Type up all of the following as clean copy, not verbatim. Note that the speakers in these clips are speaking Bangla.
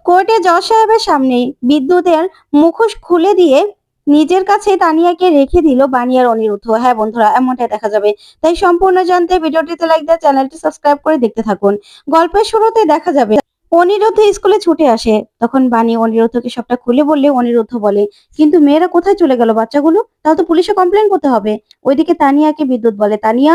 কোর্টে জজ সাহেবের সামনেই বিদ্যুতের মুখোশ খুলে দিয়ে নিজের কাছে তানিয়াকে রেখে দিল বানি আর অনিরুদ্ধ। হ্যাঁ বন্ধুরা, এমনটাই দেখা যাবে। তাই সম্পূর্ণ জানতে ভিডিওটিতে লাইক দিয়ে চ্যানেলটি সাবস্ক্রাইব করে দেখতে থাকুন। গল্পের শুরুতে দেখা যাবে অনিরুদ্ধ স্কুলে ছুটে আসে। তখন বানি অনিরুদ্ধকে সবটা খুলে বললে অনিরুদ্ধ বলে, কিন্তু মেয়েরা কোথায় চলে গেল বাচ্চাগুলো? তাহলে তো পুলিশে কমপ্লেন করতে হবে। ওইদিকে তানিয়াকে বিদ্যুৎ বলে, তানিয়া।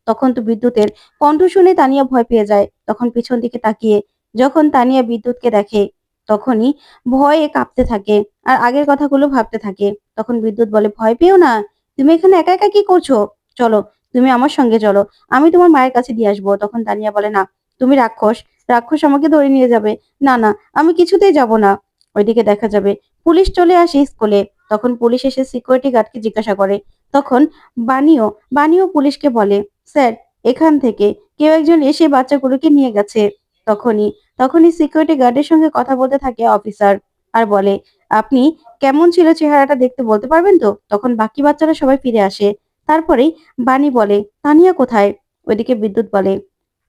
তখন তো বিদ্যুতের কণ্ঠ শুনে তানিয়া ভয় পেয়ে যায়। তখন পিছন দিকে তাকিয়ে যখন তানিয়া বিদ্যুৎকে দেখে তখনই ভয়ে কাঁপতে থাকে আর আগের কথাগুলো ভাবতে থাকে। তখন বিদ্যুৎ বলে, ভয় পেও না, তুমি এখানে একা একা কি করছো? চলো, তুমি আমার সঙ্গে চলো, আমি তোমার মায়ের কাছে দিয়ে আসবো। তখন তানিয়া বলে, না, তুমি রাক্ষস, রাক্ষস আমাকে ধরে নিয়ে যাবে। না না, আমি কিছুতেই যাব না। ওইদিকে দেখা যাবে পুলিশ চলে আসে স্কুলে। তখন পুলিশ এসে সিকিউরিটি গার্ডকে জিজ্ঞাসা করে। তখন বানিও বানিও পুলিশকে বলে, স্যার, এখান থেকে কেউ একজন এসে বাচ্চাগুলোকে নিয়ে গেছে। তখনই তখনই সিকিউরিটি গার্ডের সঙ্গে কথা বলতে থাকে অফিসার আর বলে, আপনি কেমন ছিল চেহারাটা দেখতে বলতে পারবেন তো? তখন বাকি বাচ্চারা সবাই ফিরে আসে। তারপরেই বানি বলে, তানিয়া কোথায়? ওইদিকে বিদ্যুৎ বলে,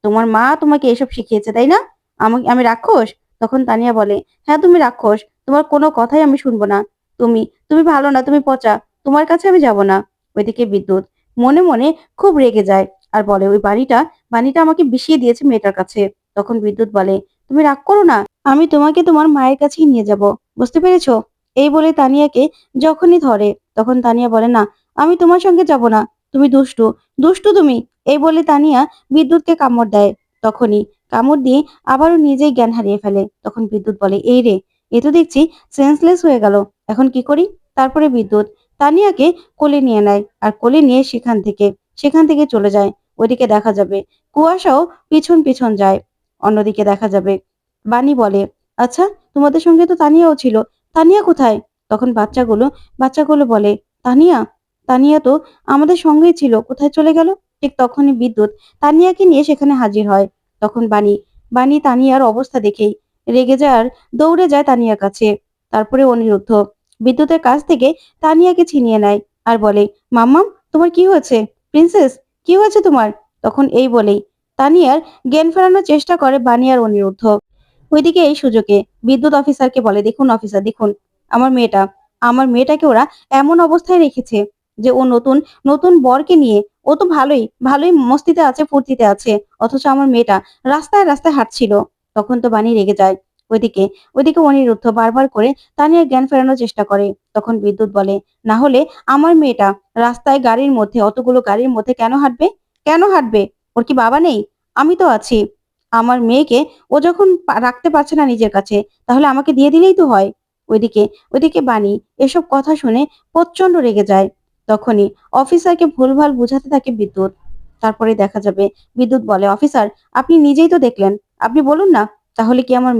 তোমার মা তোমাকে এসব শিখিয়েছে তাই না? আমি রাক্ষস? তখন তানিয়া বলে, হ্যাঁ তুমি রাক্ষস, তোমার কোনো কথাই আমি শুনবো না। তুমি তুমি ভালো না, তুমি পচা, তোমার কাছে আমি যাব না। ওইদিকে বিদ্যুৎ মনে মনে খুব রেগে যায় আর বলে, ওই বাড়িটা বাণীটা আমাকে বিষিয়ে দিয়েছে মেয়েটার কাছে। তখন বিদ্যুৎ বলে, তুমি রাগ করো না, আমি তোমাকে তোমার মায়ের কাছেই নিয়ে যাব, বুঝতে পেরেছো? এই বলে তানিয়াকে যখনই ধরে তখন তানিয়া বলে, না, আমি তোমার সঙ্গে যাব না, তুমি দুষ্টু, দুষ্টু তুমি। এই বলে তানিয়া বিদ্যুৎকে কামড় দেয়। তখনই কামড় দিয়ে আবারও নিজেই জ্ঞান হারিয়ে ফেলে। তখন বিদ্যুৎ বলে, এই রে, এ তো দেখছি সেন্সলেস হয়ে গেল, এখন কি করি? তারপরে বিদ্যুৎ তানিয়াকে কোলে নিয়ে নেয় আর কোলে নিয়ে সেখান থেকে চলে যায়। ওইদিকে দেখা যাবে কুয়াশাও পিছন পিছন যায়। অন্যদিকে দেখা যাবে বানি বলে, আচ্ছা, তোমাদের সঙ্গে তো তানিয়াও ছিল, তানিয়া কোথায়? তখন বাচ্চাগুলো বলে, তানিয়া তানিয়া তো আমাদের সঙ্গেই ছিল, কোথায় চলে গেল? ঠিক তখনই বিদ্যুৎ তানিয়াকে নিয়ে সেখানে হাজির হয়। তখন বানি বানি তানিয়ার অবস্থা দেখেই রেগে যায় আর দৌড়ে যায় তানিয়ার কাছে। তারপরে অনিরুদ্ধ বিদ্যুতের কাছ থেকে তানিয়াকে ছিনিয়ে নেয় আর বলে, মাম্মাম, তোমার কি হয়েছে? প্রিন্সেস, কি হয়েছে তোমার? তখন এই বলেই তানিয়ার জ্ঞান ফেরানোর চেষ্টা করে বানি আর অনিরুদ্ধ। ওইদিকে এই সুযোগে বিদ্যুৎ অফিসারকে বলে, দেখুন অফিসার, দেখুন, আমার মেয়েটা আমার মেয়েটাকে ওরা এমন অবস্থায় রেখেছে যে ও নতুন নতুন বরকে নিয়ে ও তো ভালোই ভালোই মস্তিতে আছে, ফুর্তিতে আছে, অথচ আমার মেয়েটা রাস্তায় রাস্তায় হাঁটছিল। তখন তো বানি রেগে যায়। ওইদিকে ওইদিকে অনিরুদ্ধ বারবার করে তানিয়ার জ্ঞান ফেরানোর চেষ্টা করে। তখন বিদ্যুৎ বলে, না হলে আমার মেয়েটা রাস্তায় গাড়ির মধ্যে, অতগুলো গাড়ির মধ্যে কেন হাঁটবে? কেন হাঁটবে? ওর কি বাবা নেই? আমি তো আছি। আমার মেয়েকে ও যখন রাখতে পারছে না নিজের কাছে, তাহলে আমাকে দিয়ে দিলেই তো হয়। ওইদিকে ওইদিকে বানি এসব কথা শুনে প্রচন্ড রেগে যায়। তখনই অফিসারকে ভুলভাল বুঝাতে থাকে বিদ্যুৎ। তারপরে দেখা যাবে বিদ্যুৎ বলে, অফিসার, আপনি নিজেই তো দেখলেন, আপনি বলুন না, তাহলে কি আমার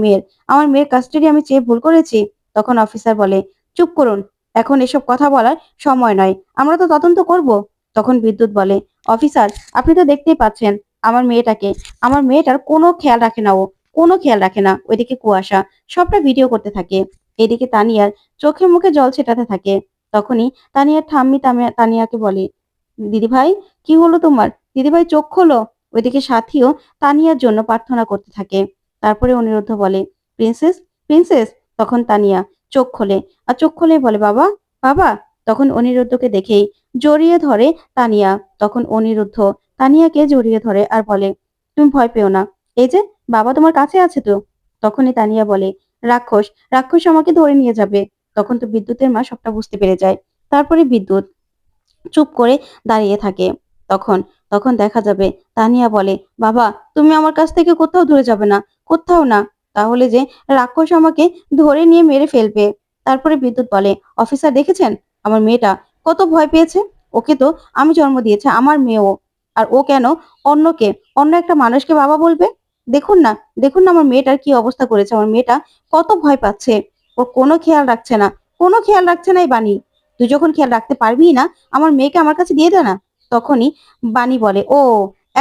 মেয়ের কাস্টাডি আমি চেয়ে ভুল করেছি? তখন অফিসার বলে, চুপ করুন, এখন এসব কথা বলার সময় নয়, আমরা তো তদন্ত করব। তখন বিদ্যুৎ বলে, অফিসার, আপনি তো দেখতেই পাচ্ছেন আমার মেয়েটার কোনো খেয়াল রাখে না, ও কোনো খেয়াল রাখে না। ওইদিকে কুয়াশা সবটা ভিডিও করতে থাকে। এদিকে তানিয়ার চোখে মুখে জল ছেটাতে থাকে। তখনই তানিয়ার ঠাম্মি তানিয়াকে বলে, দিদি ভাই, কি হলো তোমার? দিদি ভাই চোখ খোলো। ওইদিকে সাথীও তানিয়ার জন্য প্রার্থনা করতে থাকে। তারপরে অনিরুদ্ধ বলে, প্রিন্সেস, প্রিন্সেস। তখন তানিয়া চোখ খোলে আর চোখ খোলেই বলে, বাবা, বাবা। তখন অনিরুদ্ধকে দেখেই জড়িয়ে ধরে তানিয়া। তখন অনিরুদ্ধ তানিয়াকে জড়িয়ে ধরে আর বলে, তুমি ভয় পেও না, এই যে বাবা তোমার কাছে আছে তো। তখনই তানিয়া বলে, রাক্ষস, রাক্ষস আমাকে ধরে নিয়ে যাবে। তখন তো বিদ্যুতের মা সবটা বুঝতে পেরে যায়। তারপরে বিদ্যুৎ চুপ করে দাঁড়িয়ে থাকে। তখন তখন দেখা যাবে তানিয়া বলে, বাবা, তুমি আমার কাছ থেকে কোথাও দূরে যাবে না, কোথাও না, তাহলে যে রাক্ষস আমাকে ধরে নিয়ে মেরে ফেলবে। তারপরে বিদ্যুৎ বলে, অফিসার দেখেছেন আমার মেয়েটা কত ভয় পেয়েছে? ওকে তো আমি জন্ম দিয়েছে, আমার মেয়েও, আর ও কেন অন্যকে, অন্য একটা মানুষকে বাবা বলবে? দেখুন না, দেখুন না আমার মেয়েটার কি অবস্থা করেছে, আমার মেয়েটা কত ভয় পাচ্ছে। ও কোনো খেয়াল রাখছে না, কোনো খেয়াল রাখছে না। এই বানি, তুই যখন খেয়াল রাখতে পারবি না, আমার মেয়েকে আমার কাছে দিয়ে দে না। তখনই বানি বলে, ও,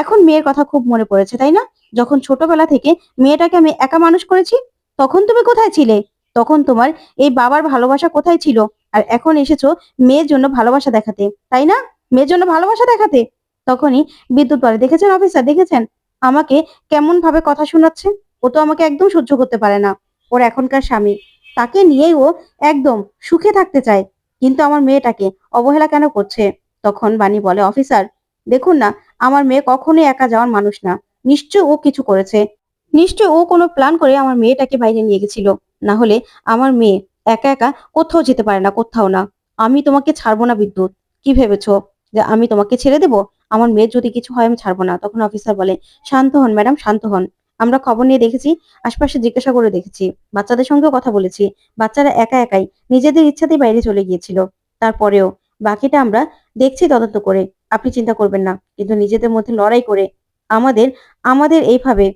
এখন মেয়ের কথা খুব মনে পড়েছে তাই না? যখন ছোটবেলা থেকে মেয়েটাকে আমি একা মানুষ করেছি, তখন তুমি কোথায় ছিলে? তখন তোমার এই বাবার ভালোবাসা কোথায় ছিল? আর এখন এসেছো মেয়ের জন্য ভালোবাসা দেখাতে, তাই না? মেয়ের জন্য ভালোবাসা দেখাতে। তখনই বিদ্যুৎ বলে, দেখেছেন অফিসার, দেখেছেন আমাকে কেমন ভাবে কথা শোনাচ্ছে? ও তো আমাকে একদম সহ্য করতে পারে না। ও ওর এখনকার স্বামী, তাকে নিয়েই ও একদম সুখে থাকতে চায়, কিন্তু আমার মেয়েটাকে অবহেলা কেন করছে? তখন বাণী বলে, অফিসার দেখুন না, আমার মেয়ে কখনোই একা যাওয়ার মানুষ না। নিশ্চয় ও কিছু করেছে, নিশ্চয় ও কোনো প্ল্যান করে আমার মেয়েটাকে বাইরে নিয়ে গেছিল। না হলে আমার মেয়ে একা একা কোথাও যেতে পারে না, কোথাও না। আমি তোমাকে ছাড়বো না বিদ্যুৎ। কি ভেবেছো যে আমি তোমাকে ছেড়ে দেব? আমার মেয়ের যদি কিছু হয় আমি ছাড়বো না। তখন অফিসার বলে, শান্ত হন ম্যাডাম, শান্ত হন। আমরা খবর নিয়ে দেখেছি, আশপাশে জিজ্ঞাসা করে দেখেছি, বাচ্চাদের সঙ্গেও কথা বলেছি। বাচ্চারা একা একাই নিজেদের ইচ্ছাতেই বাইরে চলে গিয়েছিল। তারপরেও বাকিটা আমরা দেখছি তদন্ত করে। আপনি চিন্তা করবেন না, কিন্তু নিজেদের মধ্যে লড়াই করে আমাদের আমাদের এইভাবে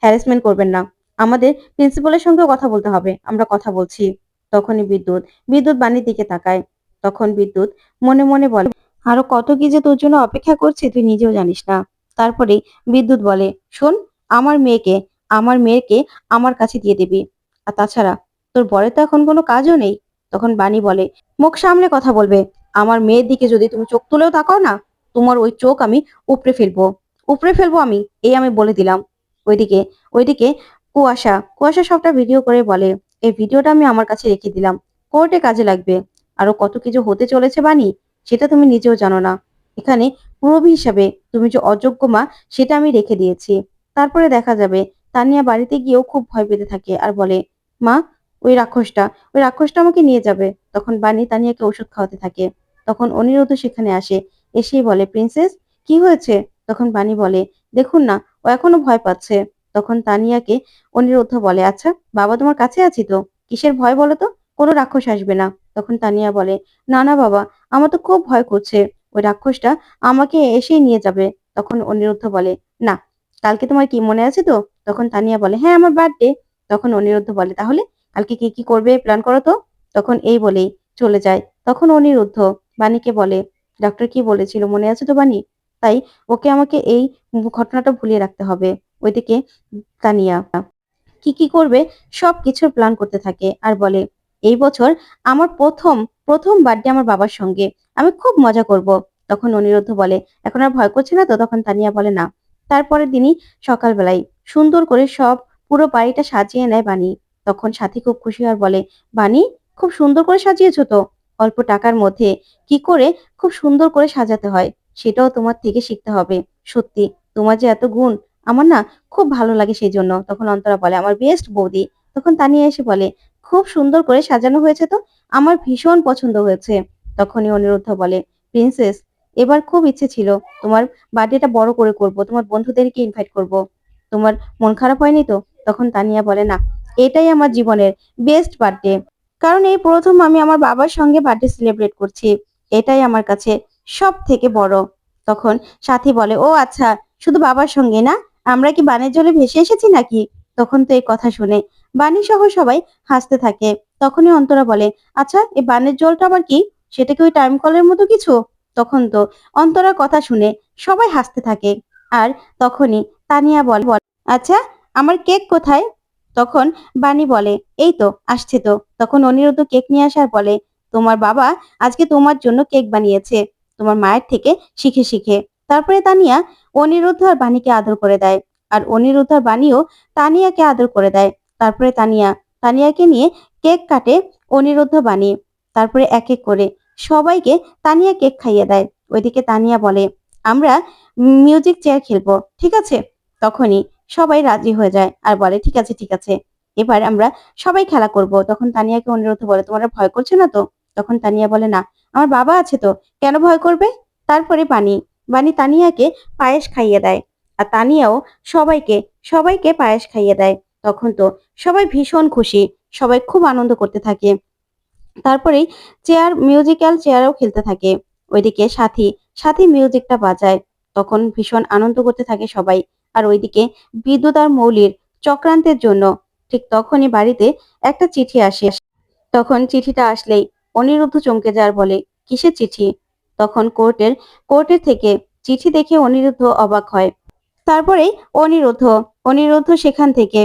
হ্যারাসমেন্ট করবেন না। আমাদের প্রিন্সিপালের সঙ্গেও কথা বলতে হবে। আমরা কথা বলছি। তখনই বিদ্যুৎ বিদ্যুৎ বাণীর দিকে তাকায়। তখন বিদ্যুৎ মনে মনে বলে, আরো কত কি যে তোর জন্য অপেক্ষা করছে তুই নিজেও জানিস না। তারপরে বিদ্যুৎ বলে, শোন, আমার মেয়েকে আমার মেয়েকে আমার কাছে দিয়ে দিবি। আর তাছাড়া তোর বরের তো এখন কোনো কাজও নেই। তখন বাণী বলে, মুখ সামলে কথা বলবে। আমার মেয়ের দিকে যদি তুমি চোখ তুলেও তাকাও না, তোমার ওই চোখ আমি উপড়ে ফেলবো, উপড়ে ফেলবো আমি, এই আমি বলে দিলাম। ওইদিকে ওইদিকে কুয়াশা কুয়াশা সবটা ভিডিও করে বলে, এই ভিডিওটা আমি আমার কাছে রেখে দিলাম, কোর্টে কাজে লাগবে। আরো কত কিছু হতে চলেছে বাণী, সেটা তুমি নিজেও জানো না। এখানে প্রবি হিসাবে তুমি যে অযোগ্য মা, সেটা আমি রেখে দিয়েছি। তারপরে দেখা যাবে তানিয়া বাড়িতে গিয়েও খুব ভয় পেতে থাকে আর বলে, মা, ওই রাক্ষসটা ওই রাক্ষসটা আমাকে নিয়ে যাবে। তখন বাণী তানিয়াকে ওষুধ খাওয়াতে থাকে। তখন অনিরুদ্ধ সেখানে আসে, এসেই বলে, প্রিন্সেস কি হয়েছে? তখন বাণী বলে, দেখুন না, ও এখনো ভয় পাচ্ছে। তখন তানিয়াকে অনিরুদ্ধ বলে, আচ্ছা বাবা তোমার কাছে আছি তো, কিসের ভয় বলো তো? কোনো রাক্ষস আসবে না। তখন তানিয়া বলে, না না বাবা, আমার তো খুব ভয় করছে, ওই রাক্ষসটা আমাকে এসেই নিয়ে যাবে। তখন অনিরুদ্ধ বলে, না, কালকে তোমার কি মনে আছে তো? তখন তানিয়া বলে, হ্যাঁ আমার বার্থডে। তখন অনিরুদ্ধ বলে, তাহলে কালকে কি কি করবে প্ল্যান করো তো। তখন এই বলেই চলে যায়। তখন অনিরুদ্ধ বাণীকে বলে, ডক্টর কি বলেছিল মনে আছে তো বাণী? তাই ওকে আমাকে এই ঘটনাটা ভুলিয়ে রাখতে হবে। ওইদিকে তানিয়া কি কি করবে সব কিছুর প্ল্যান করতে থাকে আর বলে, এই বছর আমার প্রথম প্রথম বার্থডে আমার বাবার সঙ্গে, আমি খুব মজা করব। তখন অনিরুদ্ধ বলে, এখন আর ভয় করছে না তো? তখন তানিয়া বলে, না। তারপরের দিনই সকালবেলায় সুন্দর করে সব পুরো বাড়িটা সাজিয়ে নেয় বাণী। তখন সাথী খুব খুশি আর বলে, বাণী, খুব সুন্দর করে সাজিয়েছো তো। অল্প টাকার মধ্যে কি করে খুব সুন্দর করে সাজাতে হয় সেটাও তোমার থেকে শিখতে হবে। সত্যি তোমার যে এত গুণ, আমার না খুব ভালো লাগে সেই জন্য। তখন অন্তরা বলে, আমার বেস্ট বৌদি। তখন তানিয়া এসে বলে, খুব সুন্দর করে সাজানো হয়েছে তো, আমার ভীষণ পছন্দ হয়েছে। তখনই অনিরুদ্ধ বলে, প্রিন্সেস, এবার খুব ইচ্ছে ছিল তোমার বার্থডেটা বড় করে করব, তোমার বন্ধুদেরকে ইনভাইট করব। তোমার মন খারাপ হয়নি তো? তখন তানিয়া বলে, না, এটাই আমার জীবনের বেস্ট বার্থডে, কারণ এই প্রথম আমি আমার বাবার সঙ্গে বার্থডে সেলিব্রেট করছি। এটাই আমার কাছে সব থেকে বড়। তখন সাথী বলে, ও আচ্ছা, শুধু বাবার সঙ্গে না, আমরা কি বানের জলে ভেসে এসেছি নাকি? তখন তো এই কথা শুনে বাণী সহ সবাই হাসতে থাকে। তখনই অন্তরা বলে, আচ্ছা এই বানের জলটা আবার কি? সেটা কি ওই টাইম কলের মতো কিছু? তখন তো অন্তরার কথা শুনে সবাই হাসতে থাকে। আর তখনই তানিয়া বলে, আচ্ছা আমার কেক কোথায়? তখন বাণী বলে, এই তো আসছে তো। তখন অনিরুদ্ধ কেক নিয়ে আসার বলে, তোমার বাবা আজকে তোমার জন্য কেক বানিয়েছে, তোমার মায়ের থেকে শিখে শিখে। তারপরে তানিয়া অনিরুদ্ধ আর বাণীকে আদর করে দেয়। আর অনিরুদ্ধ আর বাণীও তানিয়াকে আদর করে দেয়। তারপরে তানিয়াকে নিয়ে কেক কাটে অনিরুদ্ধ বাণী। তারপরে এক এক করে সবাইকে তানিয়া কেক খাইয়ে দেয়। ওইদিকে তানিয়া বলে, আমরা মিউজিক চেয়ার খেলবো, ঠিক আছে? তখনই সবাই রাজি হয়ে যায় আর বলে, ঠিক আছে ঠিক আছে, এবার আমরা সবাই খেলা করব। তখন তানিয়াকে অনিরুদ্ধ বলে, তোমার ভয় করছে না তো? তখন তানিয়া বলে, না, আমার বাবা আছে তো, কেন ভয় করবে? তারপরে বাণী বাণী তানিয়াকে পায়েস খাইয়ে দেয়। আর তানিয়াও সবাইকে সবাইকে পায়েস খাইয়ে দেয়। তখন তো সবাই ভীষণ খুশি, সবাই খুব আনন্দ করতে থাকে। তারপরেই মিউজিক্যাল চেয়ারও খেলতে থাকে। ওইদিকে সাথী সাথী মিউজিকটা বাজায়। তখন ভীষণ আনন্দ করতে থাকে সবাই। আর ওইদিকে বিদ্যুৎ আর মৌলির চক্রান্তের জন্য ঠিক তখনই বাড়িতে একটা চিঠি আসে। তখন চিঠিটা আসলেই অনিরুদ্ধ চমকে যায় আর বলে, কিসের চিঠি? তখন কোর্টের থেকে চিঠি দেখে অনিরুদ্ধ অবাক হয়। তারপরেই অনিরুদ্ধ অনিরুদ্ধ সেখান থেকে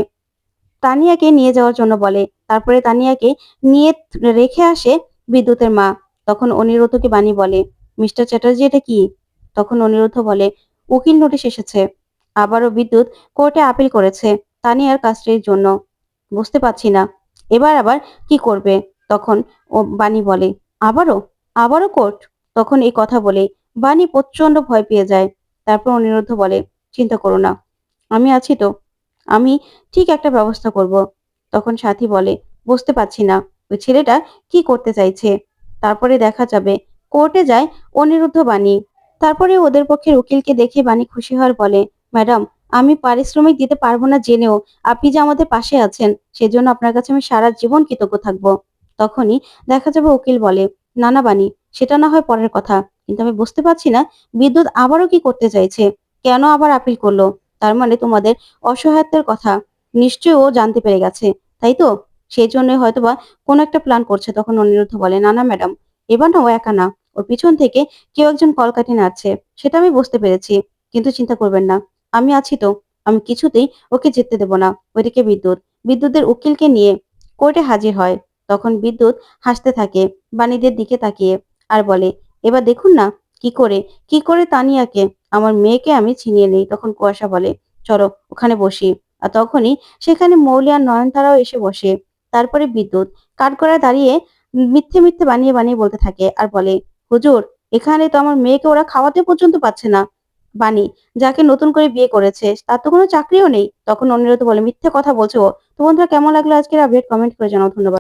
তানিয়াকে নিয়ে যাওয়ার জন্য বলে। তারপরে তানিয়াকে নিয়ে রেখে আসে বিদ্যুতের মা। তখন অনিরুদ্ধকে বাণী বলে, মিস্টার চ্যাটার্জি এটা কি? তখন অনিরুদ্ধ বলে, উকিল নোটিশ এসেছে, আবারও বিদ্যুৎ কোর্টে আপিল করেছে তানিয়ার কাস্টাডির জন্য। বুঝতে পারছি না এবার আবার কি করবে? তখন বাণী বলে, আবারও? আবারও কোর্ট? তখন এই কথা বলে বাণী প্রচন্ড ভয় পেয়ে যায়। তারপর অনিরুদ্ধ বলে, চিন্তা করো না, আমি আছি তো। আমি ঠিক একটা ব্যবস্থা করব। তখন সাথী বলে, বুঝতে পারছি না ওই ছেলেটা কি করতে চাইছে। তারপরে দেখা যাবে কোর্টে যায় অনিরুদ্ধ, বাণী। তারপরে ওদের পক্ষের উকিলকে দেখে বাণী খুশি হওয়ার বলে, ম্যাডাম, আমি পারিশ্রমিক দিতে পারবো না জেনেও আপনি যে আমাদের পাশে আছেন সেজন্য আপনার কাছে আমি সারা জীবন কৃতজ্ঞ থাকবো। তখনই দেখা যাবে উকিল বলে, না না বাণী, সেটা না হয় পরের কথা, কিন্তু আমি বুঝতে পারছি না বিদ্যুৎ আবারও কি করতে চাইছে, কেন আবার আপিল করলো। তার মানে তোমাদের অসহায়ত্বের কথা নিশ্চয়ই ও জানতে পেরে গেছে, তাই তো? সেই জন্য হয়তোবা কোনো একটা প্ল্যান করছে। তখন অনিরুদ্ধ বলে, না না ম্যাডাম, এবার না ও একা না, ওর পিছন থেকে কেউ একজন কলকাঠি নাড়ছে, সেটা আমি বুঝতে পেরেছি। কিন্তু চিন্তা করবেন না, আমি আছি তো। আমি কিছুতেই ওকে যেতে দেব না। ওইদিকে বিদ্যুতের উকিলকে নিয়ে কোর্টে হাজির হয়। তখন বিদ্যুৎ হাসতে থাকে বাণীদের দিকে তাকিয়ে, আর বলে, এবার দেখুন না কি করে তানিয়াকে, আমার মেয়েকে আমি ছিনিয়ে নেই। তখন কুয়াশা বলে, চলো ওখানে বসি। আর তখনই সেখানে মৌলি আর নয়নতারাও এসে বসে। তারপরে বিদ্যুৎ কাঠগড়ায় দাঁড়িয়ে মিথ্যে মিথ্যে বানিয়ে বলতে থাকে আর বলে, হুজুর, এখানে তো আমার মেয়েকে ওরা খাওয়াতে পর্যন্ত পাচ্ছে না। বাণী, যাকে নতুন করে বিয়ে করেছে, তার তো কোনো চাকরিও নেই। তখন অনিরুদ্ধ বলে, মিথ্যে কথা বলছো ও। তো বন্ধুরা, কেমন লাগলো আজকের আপডেট? কমেন্ট করে জানাও। ধন্যবাদ।